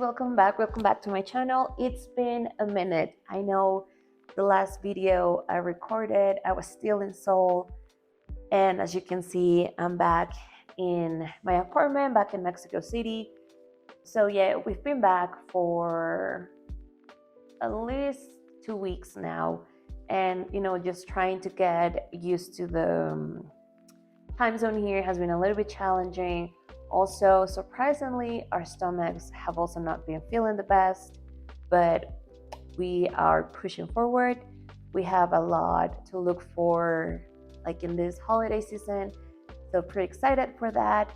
welcome back to my channel. It's been a minute. I know the last video I recorded, I was still in Seoul, and as you can see, I'm back in my apartment, back in Mexico City. So yeah, we've been back for at least 2 weeks now, and just trying to get used to the time zone here has been a little bit challenging. Also, surprisingly, our stomachs have also not been feeling the best, but we are pushing forward. We have a lot to look for, like in this holiday season, so pretty excited for that.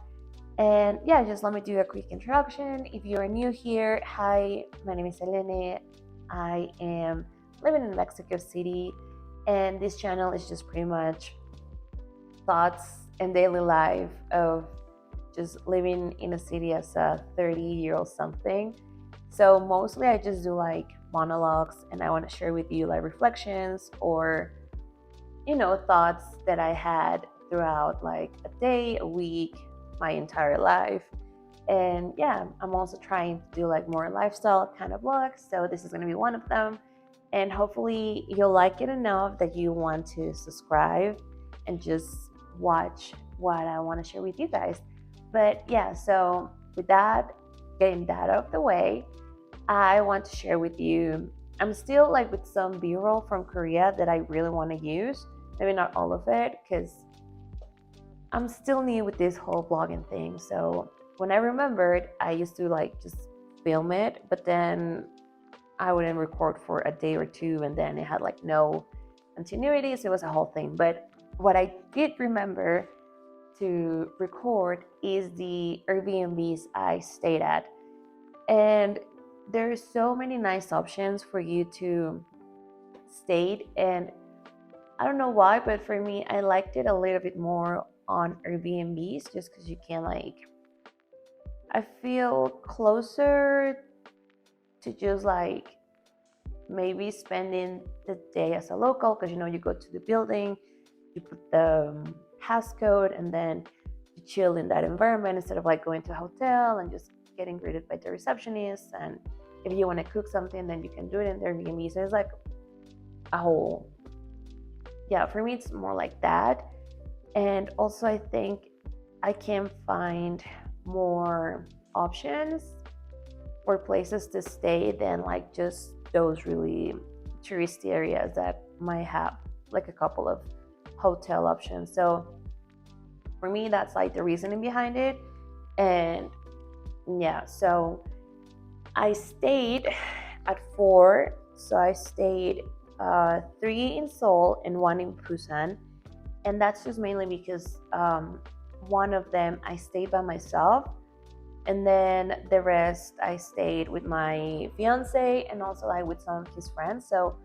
And yeah, just let me do a quick introduction. If you are new here, hi, my name is Elene. I am living in Mexico City, and this channel is just pretty much thoughts and daily life of just living in a city as a 30-year-old something. So mostly I just do like monologues, and I want to share with you like reflections or thoughts that I had throughout like a day, a week, my entire life. And yeah, I'm also trying to do like more lifestyle kind of vlogs, so this is going to be one of them. And hopefully you'll like it enough that you want to subscribe and just watch what I want to share with you guys. But yeah, so with that, getting that out of the way, I want to share with you, I'm still like with some b-roll from Korea that I really want to use. Maybe not all of it, because I'm still new with this whole vlogging thing. So when I remembered, I used to like just film it, but then I wouldn't record for a day or two, and then it had like no continuity, so it was a whole thing. But what I did remember to record is the Airbnbs I stayed at. And there's so many nice options for you to stay, and I don't know why, but for me, I liked it a little bit more on Airbnbs, just because you can I feel closer to just like maybe spending the day as a local, because you go to the building, you put the house code, and then you chill in that environment instead of like going to a hotel and just getting greeted by the receptionist. And if you want to cook something, then you can do it in the Airbnb. So it's like a whole, yeah, for me it's more like that. And also I think I can find more options for places to stay than like just those really touristy areas that might have like a couple of hotel options. So for me, that's like the reasoning behind it. And yeah, so I stayed at 4. So I stayed 3 in Seoul and 1 in Busan. And that's just mainly because one of them I stayed by myself, and then the rest I stayed with my fiance and also like with some of his friends. So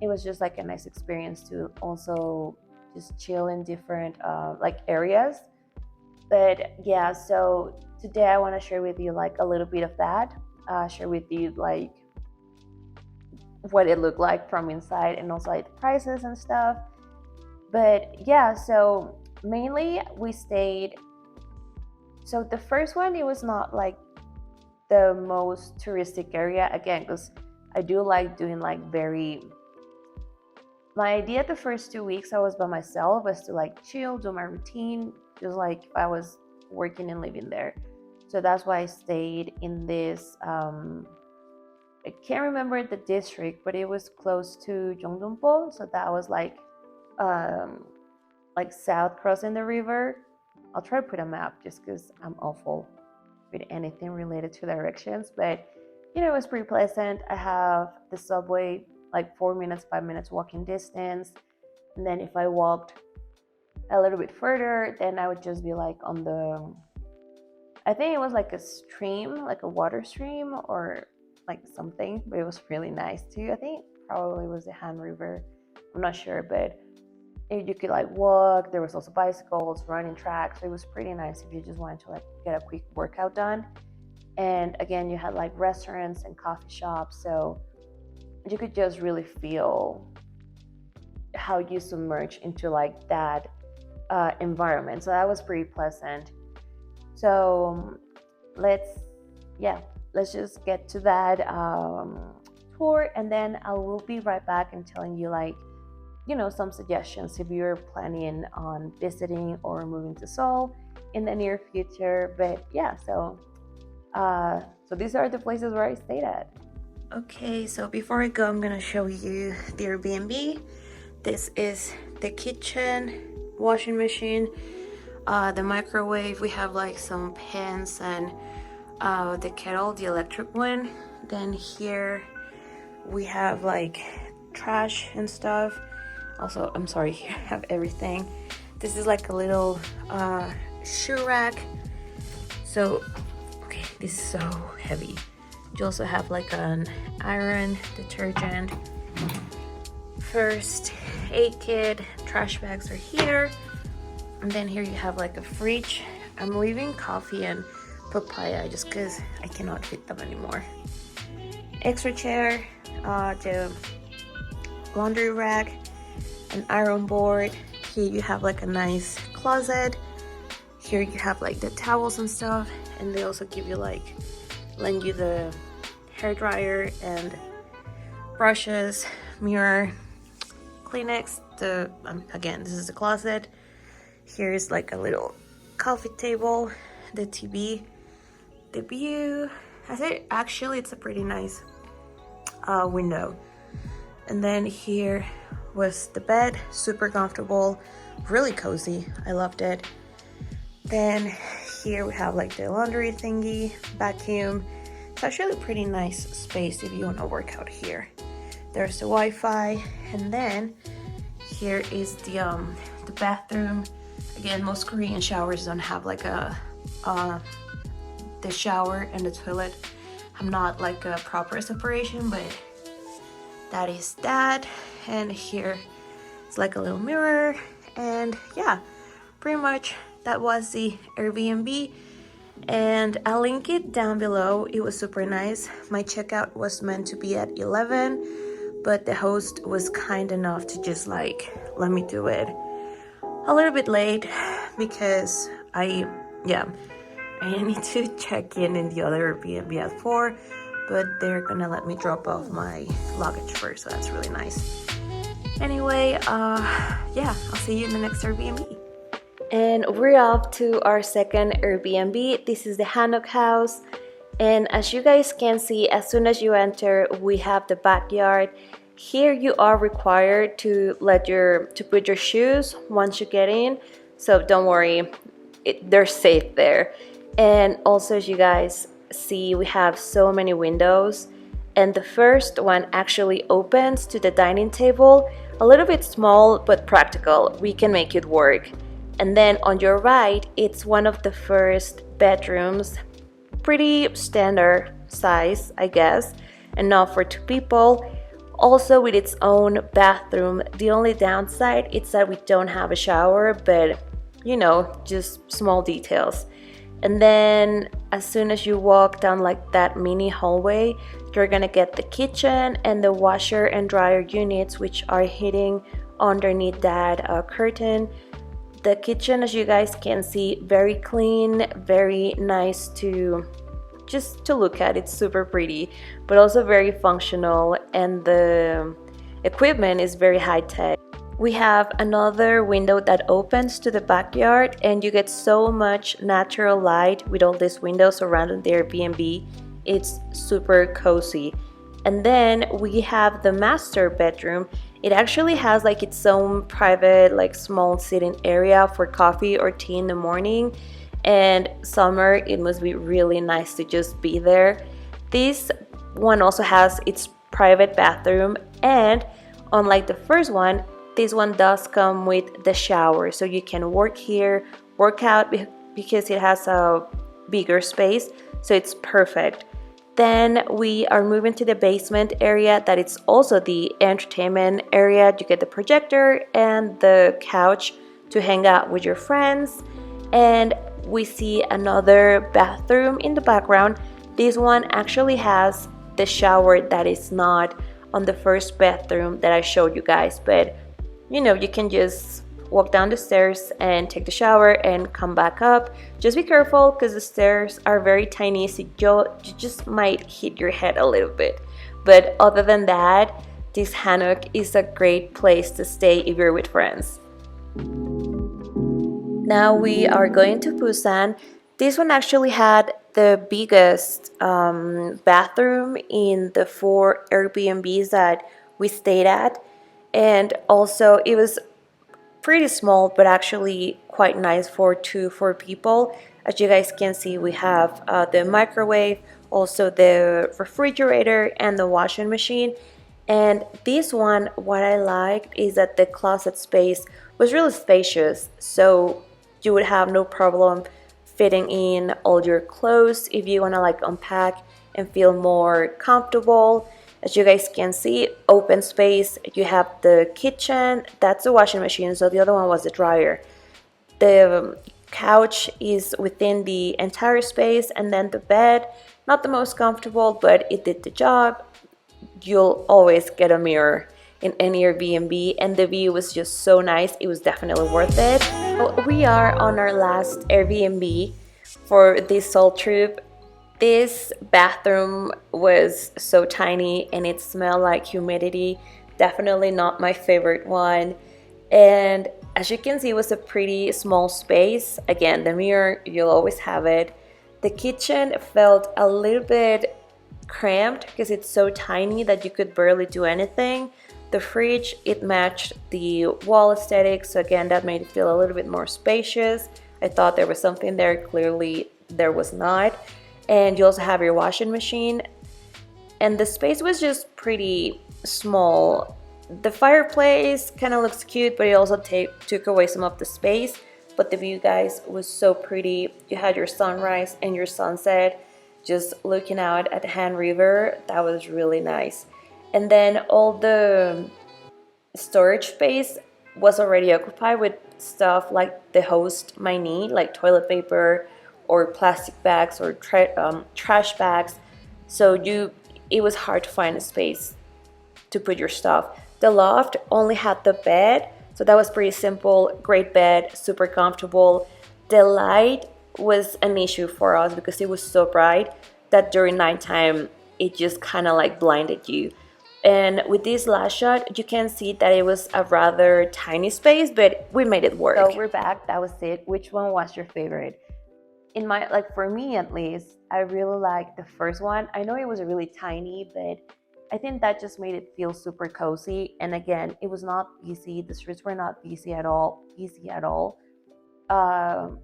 it was just like a nice experience to also just chill in different like areas. But yeah, so today I want to share with you like a little bit of that, share with you like what it looked like from inside, and also like the prices and stuff. But yeah, so mainly we stayed, so the first one, it was not like the most touristic area, again, because I do like doing like my idea the first 2 weeks I was by myself was to like chill, do my routine, just like if I was working and living there. So that's why I stayed in this I can't remember the district, but it was close to Jeongdongpo. So that was like south crossing the river. I'll try to put a map just because I'm awful with anything related to directions, but it was pretty pleasant. I have the subway like 4 minutes, 5 minutes walking distance, and then if I walked a little bit further, then I would just be like on the, I think it was like a stream, like a water stream or like something, but it was really nice too. I think probably was the Han River, I'm not sure, but you could like walk. There was also bicycles, running tracks. So it was pretty nice if you just wanted to like get a quick workout done. And again, you had like restaurants and coffee shops, so you could just really feel how you submerge into like that environment. So that was pretty pleasant. So let's let's just get to that tour, and then I will be right back and telling you, like, some suggestions if you're planning on visiting or moving to Seoul in the near future. But yeah, so these are the places where I stayed at. Okay, so before I go, I'm gonna show you the Airbnb. This is the kitchen, washing machine, the microwave. We have like some pans and the kettle, the electric one. Then here we have like trash and stuff. Also, I'm sorry, here I have everything. This is like a little shoe rack. So, okay, this is so heavy. You also have like an iron, detergent, first aid kit, trash bags are here. And then here you have like a fridge. I'm leaving coffee and papaya just because I cannot fit them anymore. Extra chair, the laundry rack, an iron board. Here you have like a nice closet. Here you have like the towels and stuff, and they also give you like, lend you the hair dryer and brushes, mirror, Kleenex. Again, this is the closet. Here is like a little coffee table, the TV, the view. Actually, it's a pretty nice window. And then here was the bed, super comfortable, really cozy. I loved it. Then here we have like the laundry thingy, vacuum. It's actually a pretty nice space if you want to work out here. There's the Wi-Fi, and then here is the bathroom. Again, most Korean showers don't have like the shower and the toilet. I'm not like a proper separation, but that is that. And here it's like a little mirror, and yeah, pretty much that was the Airbnb, and I'll link it down below. It was super nice. My checkout was meant to be at 11, but the host was kind enough to just like let me do it a little bit late because I need to check in the other Airbnb at 4, but they're gonna let me drop off my luggage first, so that's really nice. Anyway, yeah, I'll see you in the next Airbnb. And we're off to our second Airbnb. This is the Hanok house, and as you guys can see, as soon as you enter, we have the backyard. Here you are required to put your shoes once you get in, so don't worry, they're safe there. And also, as you guys see, we have so many windows, and the first one actually opens to the dining table. A little bit small but practical, we can make it work. And then on your right, it's one of the first bedrooms, pretty standard size, I guess, enough for 2 people. Also with its own bathroom. The only downside is that we don't have a shower, but just small details. And then as soon as you walk down like that mini hallway, you're gonna get the kitchen and the washer and dryer units, which are hidden underneath that curtain. The kitchen, as you guys can see, very clean, very nice to look at. It's super pretty, but also very functional, and the equipment is very high tech. We have another window that opens to the backyard, and you get so much natural light with all these windows surrounding the Airbnb. It's super cozy. And then we have the master bedroom. It actually has like its own private, like small sitting area for coffee or tea in the morning. And summer, it must be really nice to just be there. This one also has its private bathroom, and unlike the first one, this one does come with the shower, so you can work here, work out, because it has a bigger space, so it's perfect. Then we are moving to the basement area, that is also the entertainment area. You get the projector and the couch to hang out with your friends. And we see another bathroom in the background. This one actually has the shower that is not on the first bathroom that I showed you guys, but you can just walk down the stairs and take the shower and come back up. Just be careful because the stairs are very tiny, so you just might hit your head a little bit. But other than that, this Hanok is a great place to stay if you're with friends. Now we are going to Busan. This one actually had the biggest bathroom in the 4 Airbnbs that we stayed at. And also it was pretty small, but actually quite nice for 4 people. As you guys can see, we have the microwave, also the refrigerator and the washing machine. And this one, what I liked is that the closet space was really spacious, so you would have no problem fitting in all your clothes if you want to like unpack and feel more comfortable. As you guys can see, open space. You have the kitchen, that's the washing machine, so the other one was the dryer. The couch is within the entire space, and then the bed, not the most comfortable, but it did the job. You'll always get a mirror in any Airbnb, and the view was just so nice. It was definitely worth it. So we are on our last Airbnb for this Seoul trip. This bathroom was so tiny and it smelled like humidity. Definitely not my favorite one. And as you can see, it was a pretty small space. Again, the mirror, you'll always have it. The kitchen felt a little bit cramped because it's so tiny that you could barely do anything. The fridge, it matched the wall aesthetic, so again, that made it feel a little bit more spacious. I thought there was something there, clearly there was not. And you also have your washing machine, and the space was just pretty small. The fireplace kind of looks cute, but it also took away some of the space. But the view, guys, was so pretty. You had your sunrise and your sunset just looking out at the Han River. That was really nice. And then all the storage space was already occupied with stuff like the host might need, like toilet paper or plastic bags or trash bags. So it was hard to find a space to put your stuff. The loft only had the bed, so that was pretty simple. Great bed, super comfortable. The light was an issue for us because it was so bright that during nighttime it just kind of like blinded you. And with this last shot, you can see that it was a rather tiny space, but we made it work. So we're back. That was it. Which one was your favorite? In my, like, for me at least, I really liked the first one. I know it was really tiny, but I think that just made it feel super cozy. And again, it was not busy. The streets were not busy at all.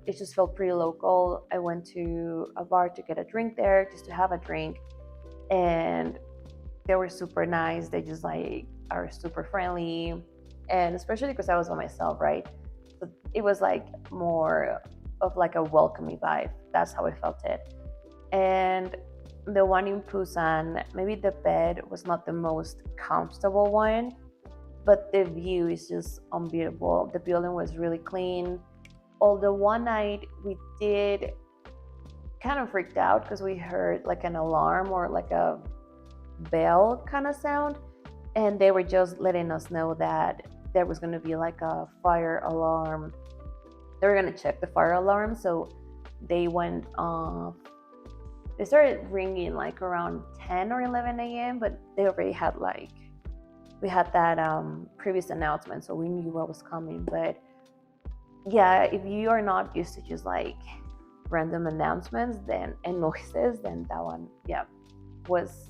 It just felt pretty local. I went to a bar to get a drink there, just to have a drink, and they were super nice. They just like are super friendly, and especially because I was by myself, right? So it was like more of like a welcoming vibe. That's how I felt it. And the one in Busan, maybe the bed was not the most comfortable one, but the view is just unbeatable. The building was really clean. Although one night we did kind of freaked out because we heard like an alarm or like a bell kind of sound, and they were just letting us know that there was going to be like a fire alarm. They were going to check the fire alarm, so they went off. They started ringing like around 10 or 11 a.m., but they already had like, we had that previous announcement, so we knew what was coming. But yeah, if you are not used to just like random announcements and noises, then that one, yeah, was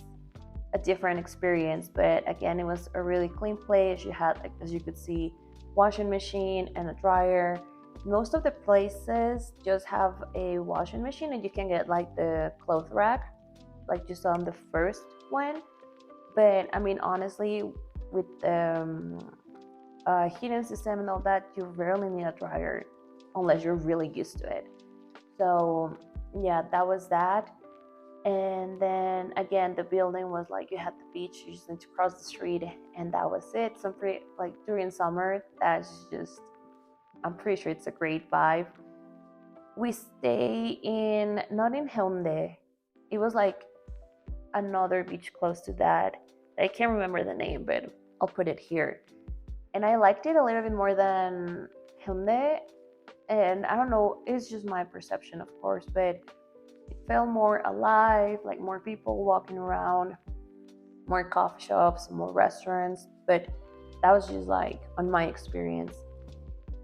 a different experience. But again, it was a really clean place. You had, like, as you could see, washing machine and a dryer. Most of the places just have a washing machine, and you can get like the clothes rack, like just on the first one. But I mean, honestly, with the heating system and all that, you rarely need a dryer unless you're really used to it. So yeah, that was that. And then again, the building was like, you had the beach, you just need to cross the street, and that was it. So pretty, like during summer, that's just, I'm pretty sure it's a great vibe. We stay in, not in Hyundai. It was like another beach close to that. I can't remember the name, but I'll put it here. And I liked it a little bit more than Hyundai, and I don't know, it's just my perception, of course, but it felt more alive, like more people walking around, more coffee shops, more restaurants, but that was just like on my experience.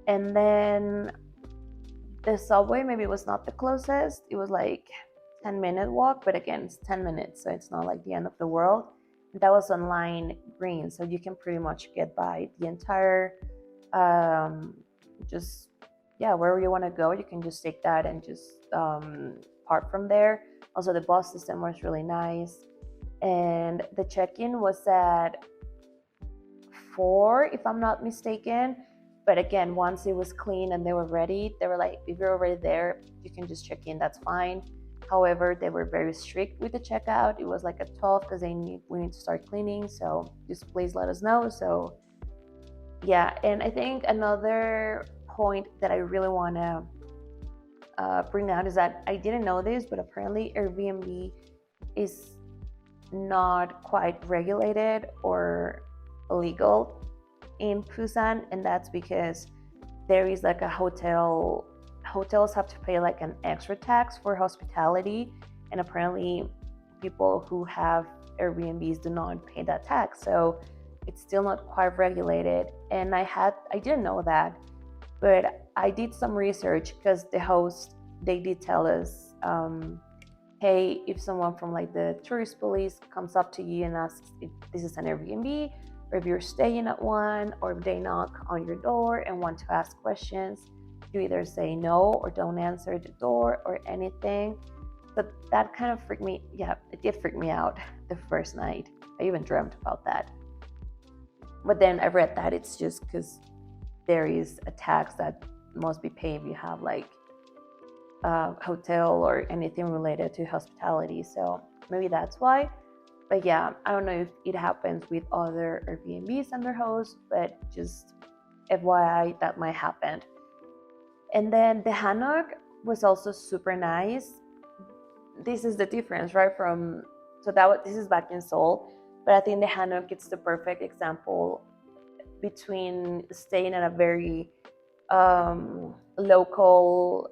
And then the subway maybe was not the closest. It was like 10-minute walk, but again, it's 10 minutes, so it's not like the end of the world. That was on line green, so you can pretty much get by the entire just yeah, wherever you want to go, you can just take that and just park from there. Also, the bus system was really nice, and the check-in was at 4, if I'm not mistaken. But again, once it was clean and they were ready, they were like, if you're already there, you can just check in, that's fine. However, they were very strict with the checkout. It was like at 12 because we need to start cleaning, so just please let us know. So yeah, and I think another point that I really want to bring out is that I didn't know this, but apparently Airbnb is not quite regulated or illegal in Busan, and that's because there is like a hotels have to pay like an extra tax for hospitality, and apparently people who have Airbnbs do not pay that tax, so it's still not quite regulated. And I didn't know that, but I did some research because the host, they did tell us, hey, if someone from like the tourist police comes up to you and asks if this is an Airbnb, or if you're staying at one, or if they knock on your door and want to ask questions, you either say no or don't answer the door or anything. But that kind of freaked me, yeah, it did freak me out the first night. I even dreamt about that. But then I read that it's just because there is a tax that must be paid if you have like a hotel or anything related to hospitality. So maybe that's why. But yeah, I don't know if it happens with other Airbnbs and their hosts, but just FYI, that might happen. And then the Hanok was also super nice. This is the difference, right? This is back in Seoul, but I think the Hanok, it's the perfect example between staying at a very local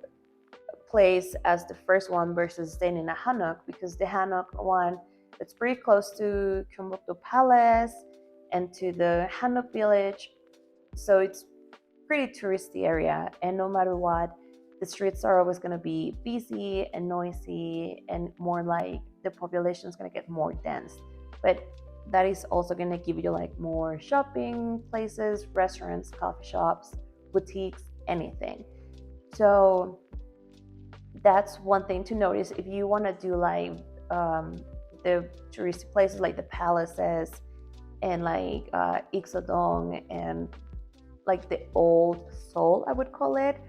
place as the first one versus staying in a Hanok, because the Hanok one, it's pretty close to Gyeongbokdo Palace and to the Hanok village, so it's pretty touristy area, and no matter what, the streets are always going to be busy and noisy, and more like the population is going to get more dense. But that is also going to give you like more shopping places, restaurants, coffee shops, boutiques, anything. So that's one thing to notice if you want to do like the touristy places like the palaces and like Ixodong and like the old Seoul, I would call it,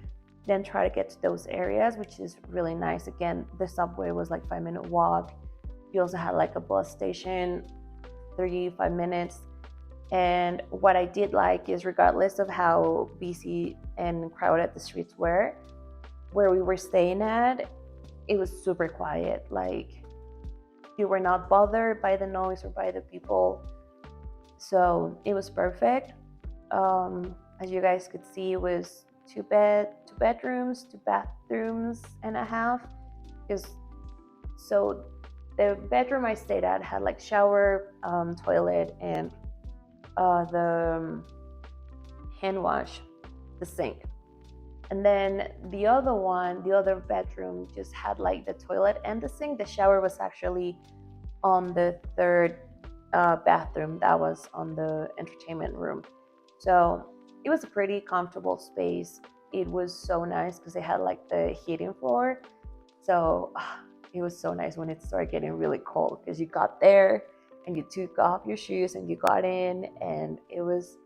then try to get to those areas, which is really nice. Again, the subway was like 5-minute walk. You also had like a bus station, 35 minutes. And what I did like is, regardless of how busy and crowded the streets were, where we were staying at, it was super quiet. Like, you were not bothered by the noise or by the people. So it was perfect. As you guys could see, it was two bedrooms, 2 bathrooms and a half. So the bedroom I stayed at had like shower, toilet, and the hand wash, the sink. And then the other bedroom just had like the toilet and the sink. The shower was actually on the third bathroom that was on the entertainment room. So it was a pretty comfortable space. It was so nice because it had like the heating floor. So it was so nice when it started getting really cold, because you got there and you took off your shoes and you got in, and it was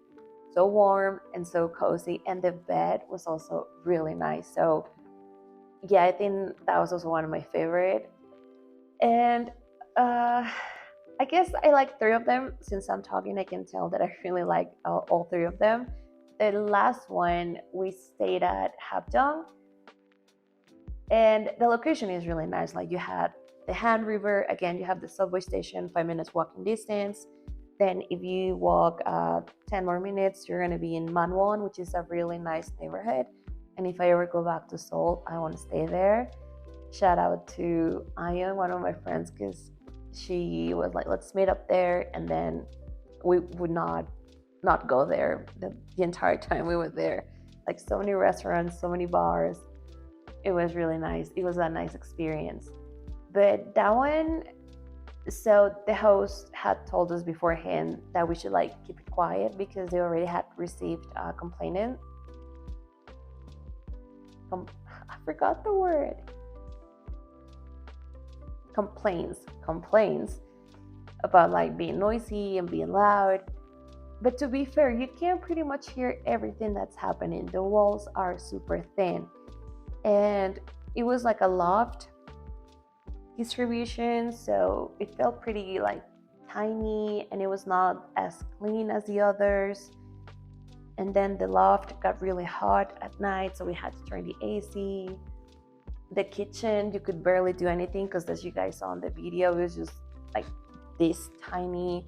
so warm and so cozy. And the bed was also really nice. So yeah, I think that was also one of my favorite. And I guess I like 3 of them. Since I'm talking, I can tell that I really like all 3 of them. The last one, we stayed at Hapjeong, and the location is really nice. Like, you had the Han River, again, you have the subway station, 5 minutes walking distance. Then if you walk 10 more minutes, you're going to be in Manwon, which is a really nice neighborhood. And if I ever go back to Seoul, I want to stay there. Shout out to Ayan, one of my friends, because she was like, let's meet up there. And then we would not go there the entire time we were there. Like so many restaurants, so many bars. It was really nice. It was a nice experience. But that one, so the host had told us beforehand that we should like keep it quiet because they already had received I forgot the word. Complaints about like being noisy and being loud. But to be fair, you can pretty much hear everything that's happening. The walls are super thin. And it was like a loft distribution, so it felt pretty like tiny and it was not as clean as the others. And then the loft got really hot at night, so we had to turn the AC. The kitchen, you could barely do anything because, as you guys saw in the video, it was just like this tiny.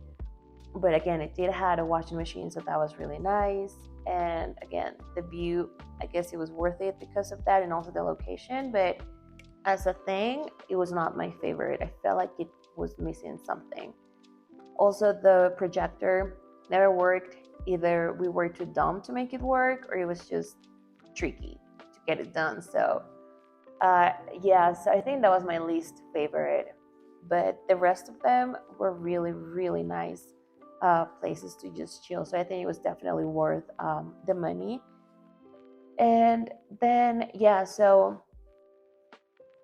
But again, it did have a washing machine, so that was really nice. And again, the view, I guess it was worth it because of that and also the location. But as a thing, it was not my favorite. I felt like it was missing something. Also, the projector never worked. Either we were too dumb to make it work, or it was just tricky to get it done. So, yeah, so I think that was my least favorite. But the rest of them were really, really nice places to just chill. So I think it was definitely worth the money. And then, yeah, so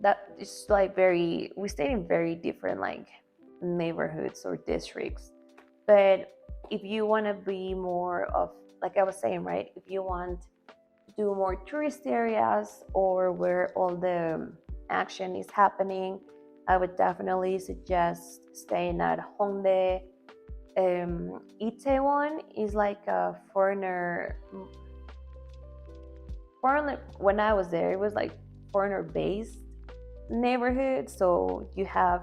that is like very, we stayed in very different like neighborhoods or districts. But if you want to be more of, like I was saying, right, if you want to do more tourist areas or where all the action is happening, I would definitely suggest staying at Hongdae. Itaewon is like a foreigner, when I was there, it was like foreigner based neighborhood. So you have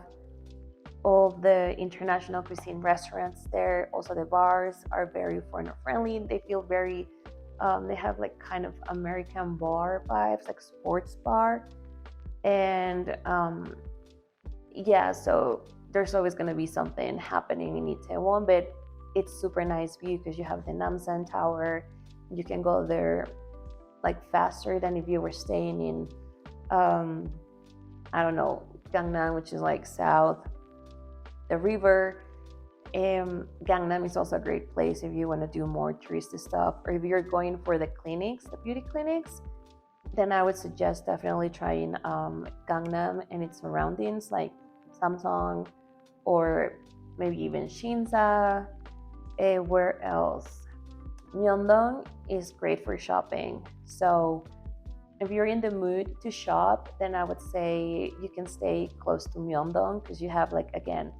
all the international cuisine restaurants there. Also, the bars are very foreigner friendly. They feel very, they have like kind of American bar vibes, like sports bar. And yeah, so there's always going to be something happening in Itaewon, but it's super nice view because you have the Namsan Tower. You can go there like faster than if you were staying in I don't know, Gangnam, which is like south the river. Gangnam is also a great place if you want to do more touristy stuff, or if you're going for the clinics, the beauty clinics, then I would suggest definitely trying Gangnam and its surroundings like Samsung or maybe even Shinsa. Where else? Myeongdong is great for shopping. So if you're in the mood to shop, then I would say you can stay close to Myeongdong because you have like again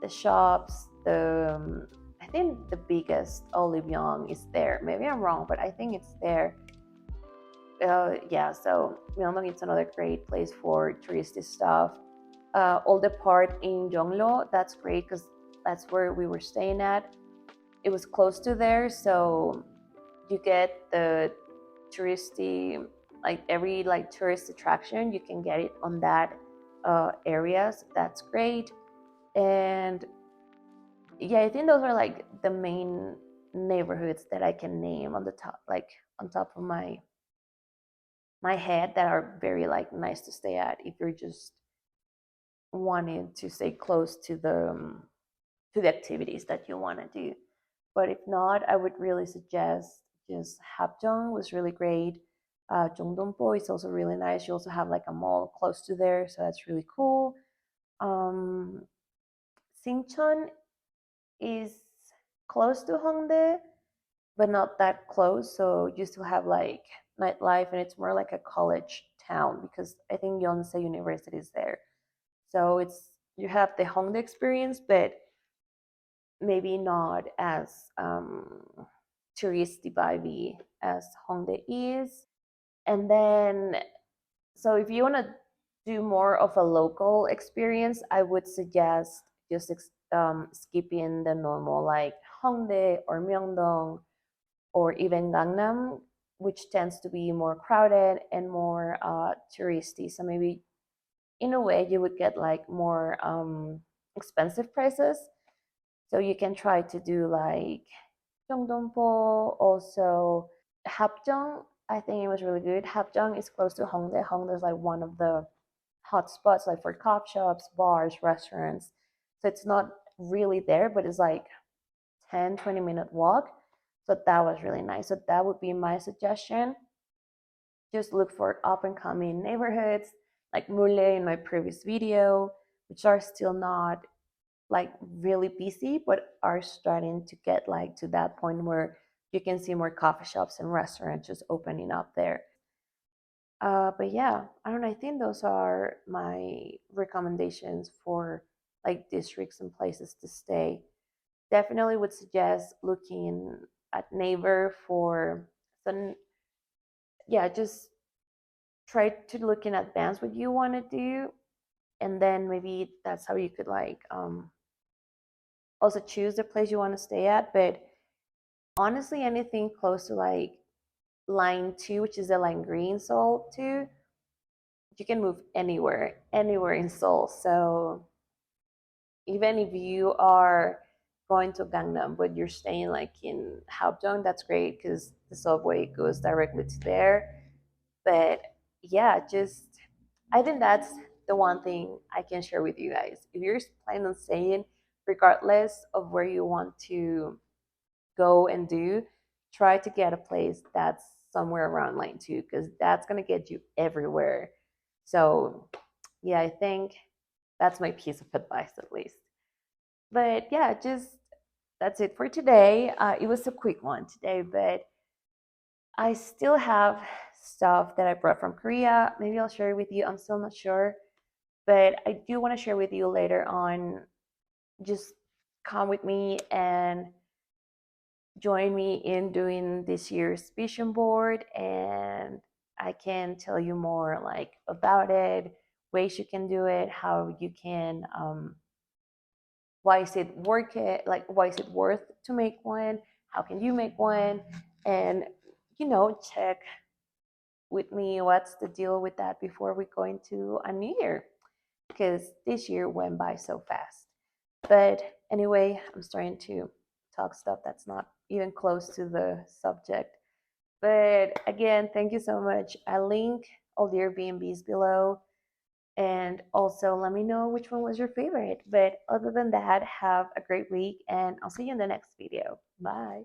the shops. I think the biggest Oliveong is there. Maybe I'm wrong, but I think it's there. Yeah, so Myeongdong is another great place for touristy stuff. All the part in Jonglo, that's great because that's where we were staying at. It was close to there, so you get the touristy, like every like tourist attraction, you can get it on that area. So that's great. And yeah, I think those are like the main neighborhoods that I can name on the top, like on top of my head, that are very like nice to stay at if you're just wanting to stay close to the activities that you want to do. But if not, I would really suggest just Hapjeong was really great. Jongdongpo is also really nice. You also have like a mall close to there, so that's really cool. Um, Singcheon is close to Hongdae, but not that close. So you still have like nightlife, and it's more like a college town because I think Yonsei University is there. So it's, you have the Hongdae experience, but maybe not as touristy vibey as Hongdae is. And then, so if you want to do more of a local experience, I would suggest just skipping the normal like Hongdae or Myeongdong or even Gangnam, which tends to be more crowded and more touristy. So maybe in a way you would get like more expensive prices. So you can try to do like Jeongdongpo, also Hapjeong. I think it was really good. Hapjeong is close to Hongdae. Hongdae is like one of the hot spots, like for coffee shops, bars, restaurants. So it's not really there, but it's like 10-20 minute walk. So that was really nice. So that would be my suggestion. Just look for up and coming neighborhoods like Mule in my previous video, which are still not like really busy, but are starting to get like to that point where you can see more coffee shops and restaurants just opening up there. But yeah, I don't know. I think those are my recommendations for like districts and places to stay. Definitely would suggest looking at Naver for some, yeah, just try to look in advance what you want to do, and then maybe that's how you could like also choose the place you want to stay at. But honestly, anything close to like line 2, which is the line green Seoul 2, you can move anywhere in Seoul. So even if you are going to Gangnam but you're staying like in Hauptdong, that's great because the subway goes directly to there. But yeah, just I think that's the one thing I can share with you guys. If you're planning on staying, regardless of where you want to go and do, try to get a place that's somewhere around line 2 because that's going to get you everywhere. So yeah, I think that's my piece of advice at least. But yeah, just that's it for today. It was a quick one today, but I still have stuff that I brought from Korea. Maybe I'll share it with you. I'm still not sure, but I do want to share with you later on. Just come with me and join me in doing this year's vision board, and I can tell you more like about it, ways you can do it, how you can why is it worth it, like why is it worth to make one, how can you make one, and check with me what's the deal with that before we go into a new year, because this year went by so fast. But anyway, I'm starting to talk stuff that's not even close to the subject. But again, thank you so much. I'll link all the Airbnbs below. And also let me know which one was your favorite. But other than that, have a great week and I'll see you in the next video. Bye.